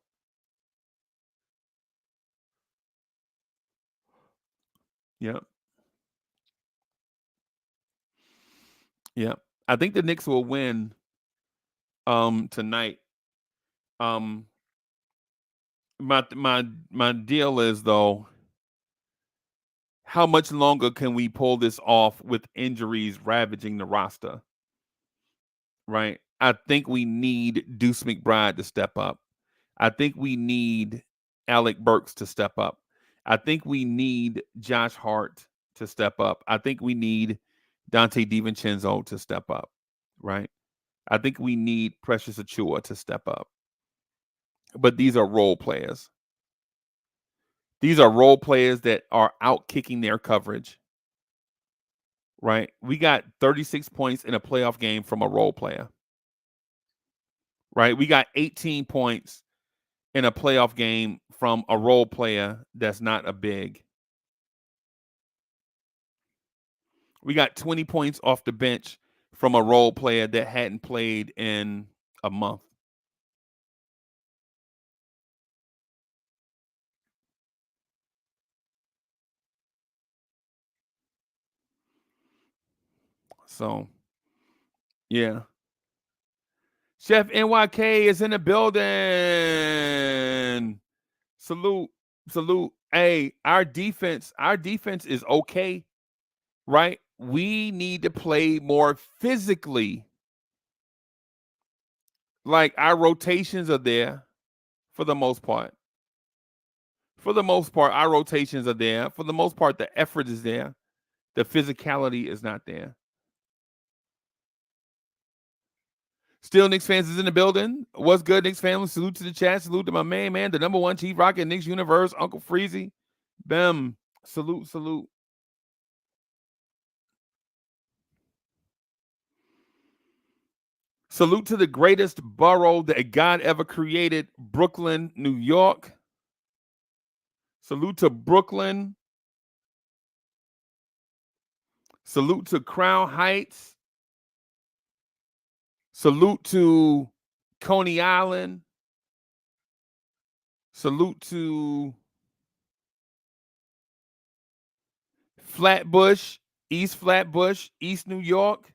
Yep. Yep. I think the Knicks will win tonight. Um my deal is though, how much longer can we pull this off with injuries ravaging the roster? Right? I think we need Deuce McBride to step up. I think we need Alec Burks to step up. I think we need Josh Hart to step up. I think we need Dante DiVincenzo to step up. Right? I think we need Precious Achua to step up. But these are role players. These are role players that are out kicking their coverage. right? We got 36 points in a playoff game from a role player, right? We got 18 points in a playoff game from a role player that's not a big. We got 20 points off the bench from a role player that hadn't played in a month. So, yeah. Chef NYK is in the building. Salute. Salute. Hey, our defense is okay, right? We need to play more physically. Like our rotations are there for the most part. For the most part, our rotations are there. For the most part, the effort is there. The physicality is not there. Still, Knicks fans is in the building. What's good, Knicks family? Salute to the chat. Salute to my man, the number one Chief Rocket Knicks universe, Uncle Freezy. Bem. Salute, salute. Salute to the greatest borough that God ever created, Brooklyn, New York. Salute to Brooklyn. Salute to Crown Heights. Salute to Coney Island. Salute to Flatbush, East Flatbush, East New York.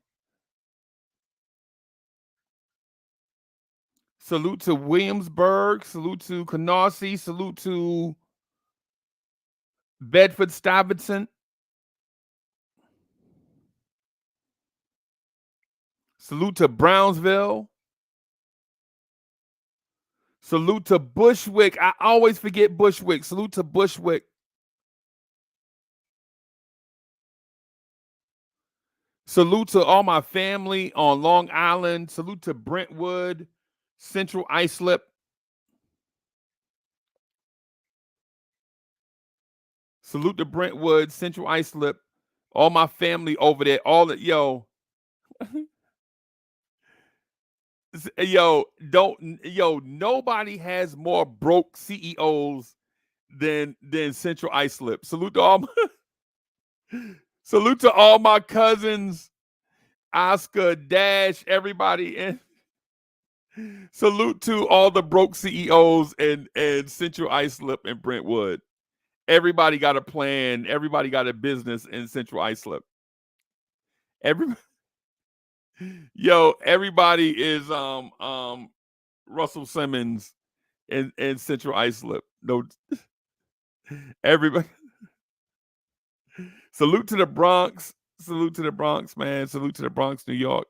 Salute to Williamsburg. Salute to Canarsie. Salute to Bedford Stuyvesant. Salute to Brownsville. Salute to Bushwick. I always forget Bushwick. Salute to Bushwick. Salute to all my family on Long Island. Salute to Brentwood, Central Islip. Salute to Brentwood, Central Islip. All my family over there. All that, yo. Nobody has more broke CEOs than Central Islip. Salute to all salute to all my cousins, Oscar, Dash, everybody, and salute to all the broke CEOs and Central Islip and Brentwood. Everybody got a plan. Everybody got a business in Central Islip. Everybody is Russell Simmons in Central Islip. No, everybody. Salute to the Bronx. Salute to the Bronx, man. Salute to the Bronx, New York.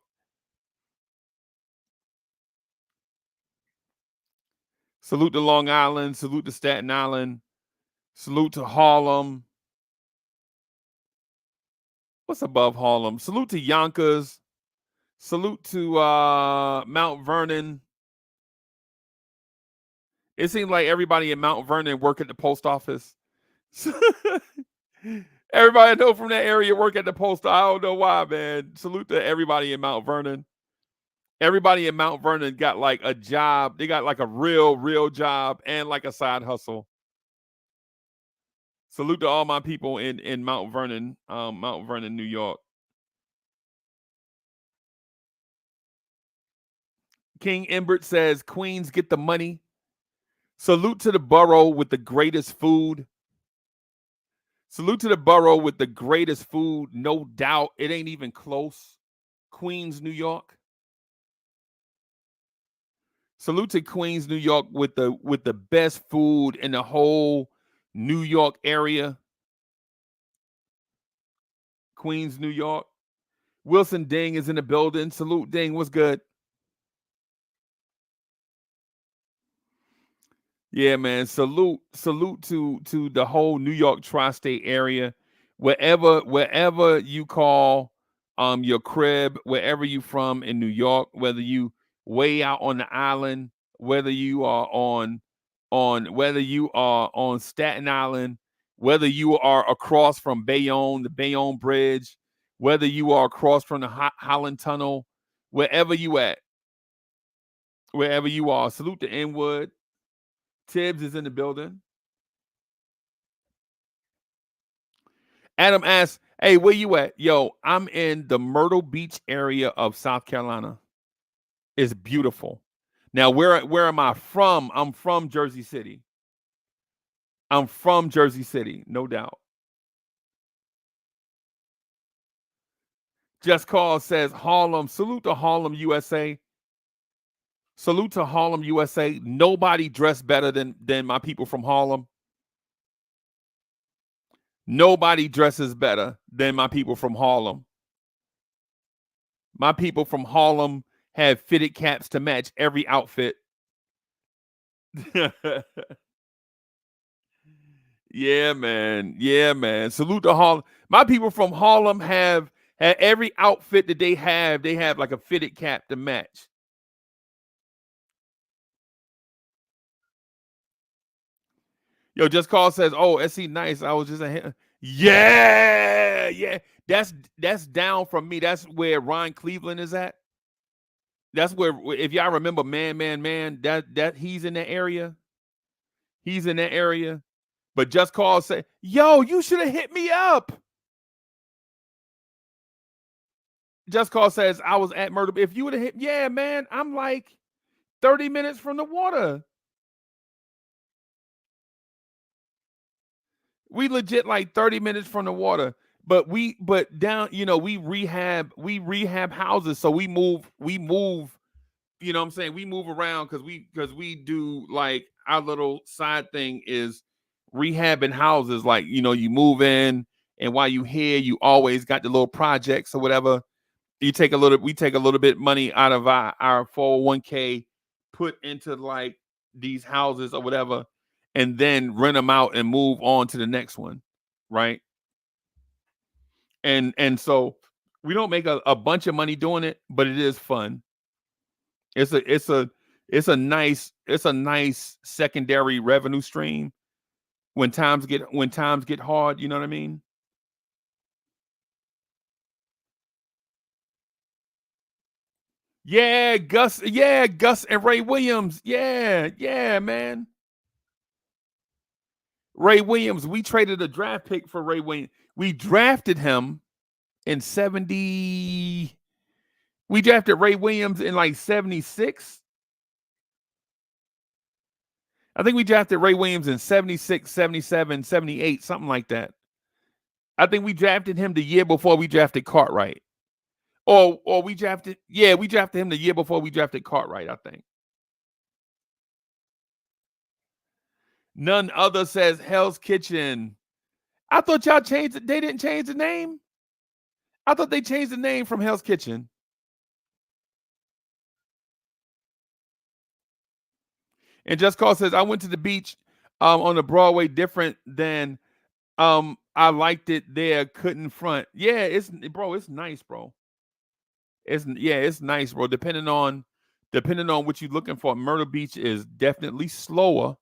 Salute to Long Island. Salute to Staten Island. Salute to Harlem. What's above Harlem? Salute to Yonkers. Salute to Mount Vernon. It seems like everybody in Mount Vernon work at the post office. Everybody I know from that area work at the post. I don't know why, man. Salute to everybody in Mount Vernon. Everybody in Mount Vernon got like a job. They got like a real job and like a side hustle. Salute to all my people in Mount Vernon, New York. King Imbert says, Queens get the money. Salute to the borough with the greatest food. Salute to the borough with the greatest food. No doubt. It ain't even close. Queens, New York. Salute to Queens, New York with the best food in the whole New York area. Queens, New York. Wilson Ding is in the building. Salute, Ding. What's good? Yeah, man. Salute to the whole New York tri-state area. Wherever you call your crib, wherever you from in New York, whether you way out on the island, whether you are on Staten Island, whether you are across from Bayonne, the Bayonne Bridge, whether you are across from the Holland Tunnel, wherever you at, wherever you are. Salute to Inwood. Tibbs is in the building. Adam asks, hey, where you at? Yo, I'm in the Myrtle Beach area of South Carolina. It's beautiful. Now, where am I from? I'm from Jersey City. I'm from Jersey City, no doubt. Just Call says Harlem. Salute to Harlem, USA. Salute to Harlem, USA. Nobody dressed better than my people from Harlem. Nobody dresses better than my people from Harlem. My people from Harlem have fitted caps to match every outfit. Yeah, man. Yeah, man. Salute to Harlem. My people from Harlem have every outfit that they have like a fitted cap to match. Yo, Just Call says, "Oh, SC nice. I was just a hit." Yeah. That's down from me. That's where Ron Cleveland is at. That's where, if y'all remember, man, that he's in that area. He's in that area. But Just Call say, "Yo, you should have hit me up." Just Call says, "I was at Myrtle. If you would have hit, yeah, man, I'm like 30 minutes from the water. We legit like 30 minutes from the water. But down, we rehab houses. So we move, you know what I'm saying? We move around because we do, like, our little side thing is rehabbing houses. Like, you move in, and while you here, you always got the little projects or whatever. We take a little bit money out of our 401k, put into like these houses or whatever, and then rent them out and move on to the next one, right? And so we don't make a bunch of money doing it, but it is fun. It's a nice secondary revenue stream when times get hard, you know what I mean? Yeah, Gus and Ray Williams. Yeah, man. Ray Williams, we traded a draft pick for Ray Williams. We drafted him in 70. We drafted Ray Williams in like 76. I think we drafted Ray Williams in 76, 77, 78, something like that. I think we drafted him the year before we drafted Cartwright. Or we drafted him the year before we drafted Cartwright, I think. None other says Hell's Kitchen. I thought y'all changed it. They didn't change the name. I thought they changed the name from Hell's Kitchen. And Just Call says, I went to the beach on the Broadway, different than I liked it there, couldn't front. Yeah, it's nice, bro. It's nice, bro. Depending on what you're looking for. Myrtle Beach is definitely slower.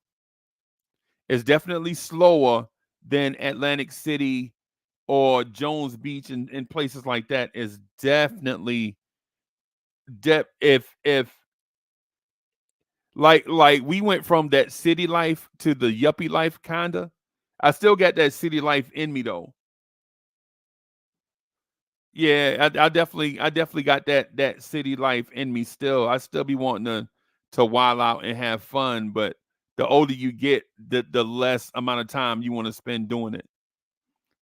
It's definitely slower than Atlantic City or Jones Beach and places like that. Is definitely if like we went from that city life to the yuppie life, kinda. I still got that city life in me though. Yeah, I definitely got that city life in me still. I still be wanting to wild out and have fun, but the older you get, the less amount of time you want to spend doing it.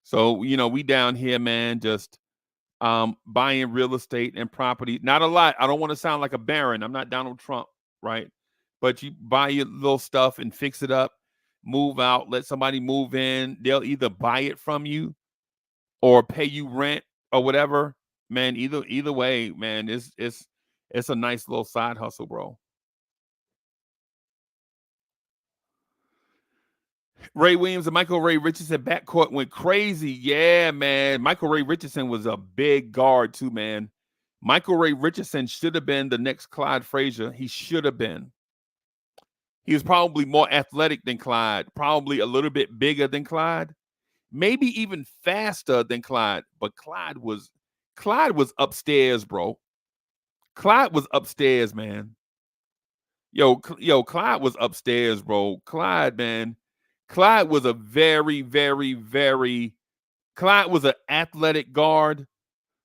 So, we down here, man, just buying real estate and property. Not a lot. I don't want to sound like a baron. I'm not Donald Trump, right? But you buy your little stuff and fix it up, move out, let somebody move in. They'll either buy it from you or pay you rent or whatever. Man, either way, man, it's a nice little side hustle, bro. Ray Williams and Michael Ray Richardson backcourt went crazy. Yeah, man. Michael Ray Richardson was a big guard too, man. Michael Ray Richardson should have been the next Clyde Frazier. He should have been. He was probably more athletic than Clyde, probably a little bit bigger than Clyde, maybe even faster than Clyde. But Clyde was Clyde was upstairs, bro. Clyde was upstairs, man. Yo, Clyde was upstairs, bro. Clyde, man. Clyde was a very, very, very. Clyde was an athletic guard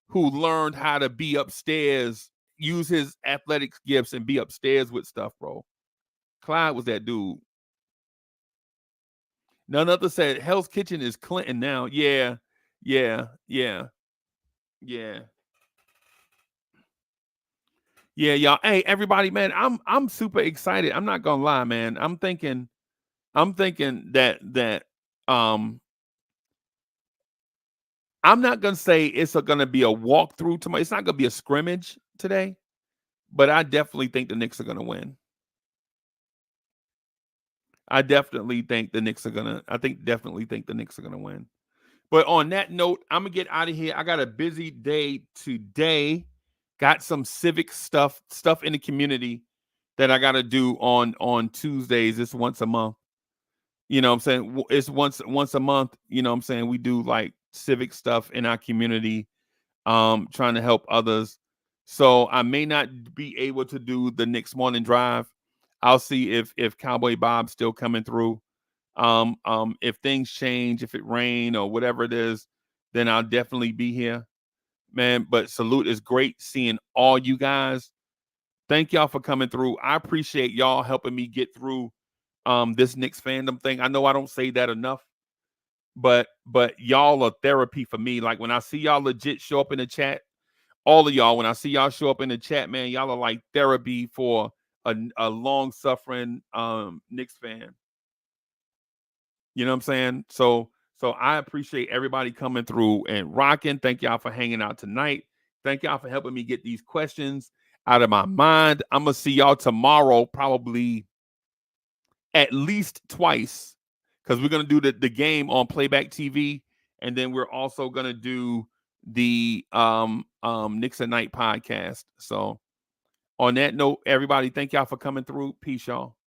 who learned how to be upstairs, use his athletic gifts, and be upstairs with stuff, bro. Clyde was that dude. None other said Hell's Kitchen is Clinton now. Yeah, yeah, yeah, yeah. Yeah, y'all. Hey, everybody, man, I'm super excited. I'm not gonna lie, man. I'm thinking that I'm not gonna say it's gonna be a walkthrough tomorrow. It's not gonna be a scrimmage today, but I definitely think the Knicks are gonna win. I definitely think the Knicks are gonna. Definitely think the Knicks are gonna win. But on that note, I'm gonna get out of here. I got a busy day today. Got some civic stuff in the community that I gotta do on Tuesdays. It's once a month. You know what I'm saying? It's once a month. You know what I'm saying? We do like civic stuff in our community, trying to help others. So I may not be able to do the next morning drive. I'll see if Cowboy Bob's still coming through. If things change, if it rain or whatever it is, then I'll definitely be here, man. But salute, is great seeing all you guys. Thank y'all for coming through. I appreciate y'all helping me get through this Knicks fandom thing. I know I don't say that enough, but y'all are therapy for me. Like when I see y'all legit show up in the chat, all of y'all, when I see y'all show up in the chat, man, y'all are like therapy for a long suffering Knicks fan. You know what I'm saying? So I appreciate everybody coming through and rocking. Thank y'all for hanging out tonight. Thank y'all for helping me get these questions out of my mind. I'm gonna see y'all tomorrow, probably at least twice, because we're gonna do the game on playback TV, and then we're also gonna do the Knicks at Night podcast. So on that note, everybody, thank y'all for coming through. Peace, y'all.